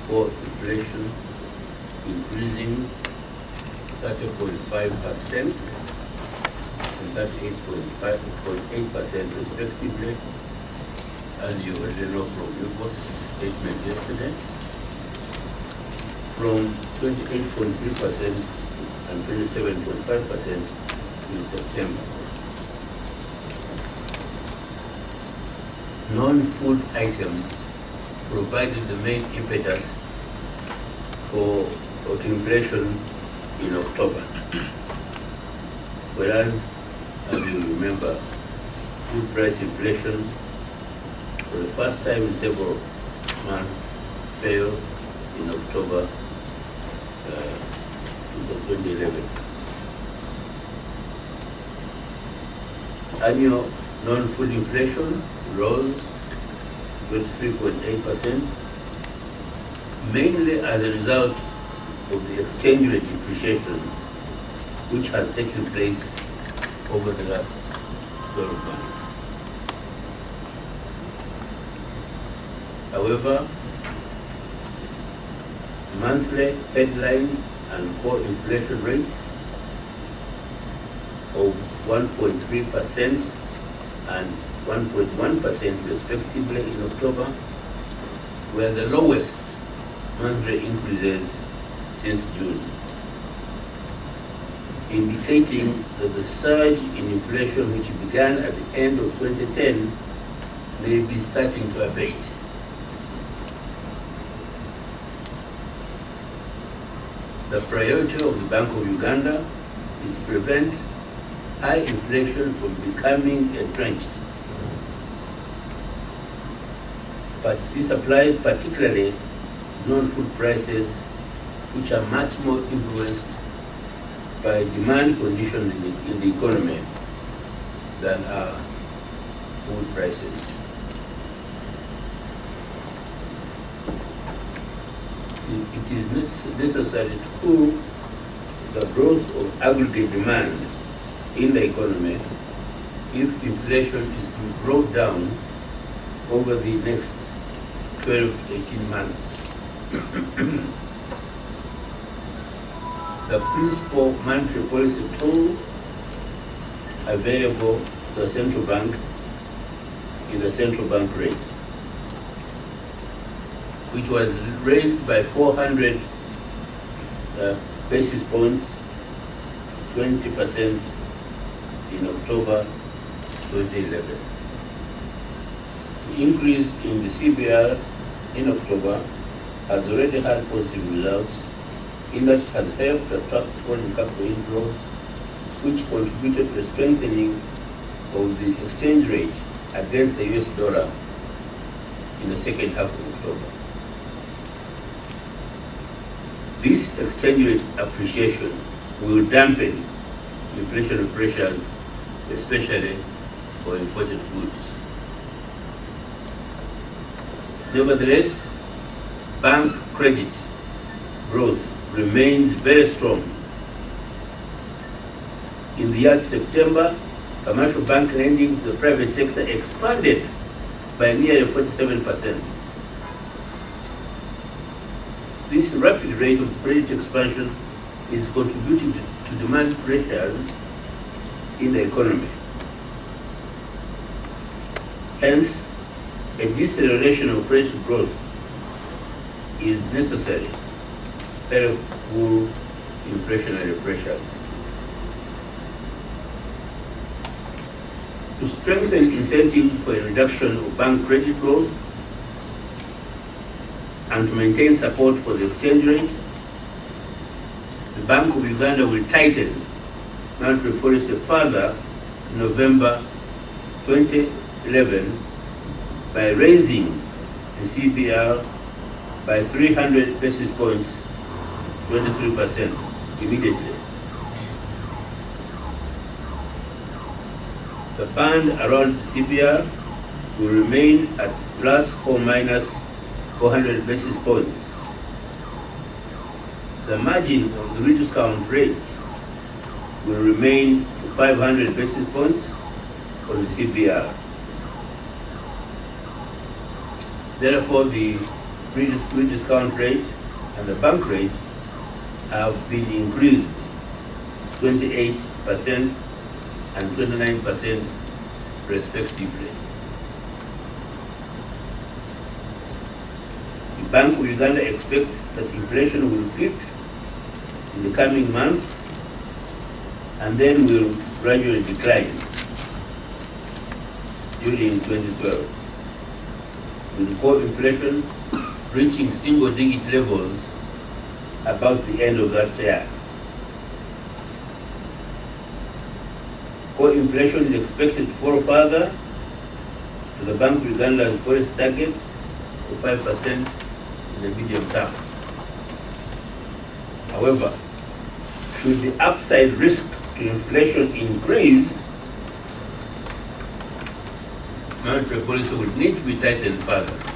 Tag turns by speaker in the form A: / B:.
A: core inflation increasing 30.5% and 38.8% respectively, as you already know from your boss statement yesterday, from 28.3% and 27.5% in September. Non-food items provided the main impetus for inflation in October, whereas, as you remember, food price inflation for the first time in several months fell in October 2011. Annual non-food inflation rose 23.8%, mainly as a result of the exchange rate depreciation which has taken place over the last 12 months. However, monthly headline and core inflation rates of 1.3% and 1.1% respectively in October were the lowest monthly increases since June, indicating that the surge in inflation which began at the end of 2010 may be starting to abate. The priority of the Bank of Uganda is to prevent high inflation from becoming entrenched. But this applies particularly to non-food prices, which are much more influenced by demand conditions in the economy than are food prices. It is necessary to cool the growth of aggregate demand in the economy if inflation is to be brought down over the next 12 to 18 months. The principal monetary policy tool available to the central bank is the central bank rate, which was raised by 400 basis points, 20% in October 2011. The increase in the CBR in October has already had positive results in that it has helped attract foreign capital inflows, which contributed to a strengthening of the exchange rate against the US dollar in the second half of October. This exchange rate appreciation will dampen inflationary pressures, especially for imported goods. Nevertheless, bank credit growth remains very strong. In the year to September, commercial bank lending to the private sector expanded by nearly 47%. This rapid rate of credit expansion is contributing to demand pressures in the economy. Hence, a deceleration of credit growth is necessary to help cool inflationary pressures. To strengthen incentives for a reduction of bank credit growth and to maintain support for the exchange rate, the Bank of Uganda will tighten monetary policy further in November 2011 by raising the CBR by 300 basis points, 23% immediately. The band around the CBR will remain at plus or minus 400 basis points. The margin on the rediscount rate will remain to 500 basis points on the CBR. Therefore, the pre-discount rate and the bank rate have been increased 28% and 29% respectively. The Bank of Uganda expects that inflation will peak in the coming months and then will gradually decline during 2012, with core inflation reaching single-digit levels about the end of that year. Core inflation is expected to fall further to the Bank of Uganda's policy target of 5% in the medium term. However, should the upside risk to inflation increase, monetary policy would need to be tightened further.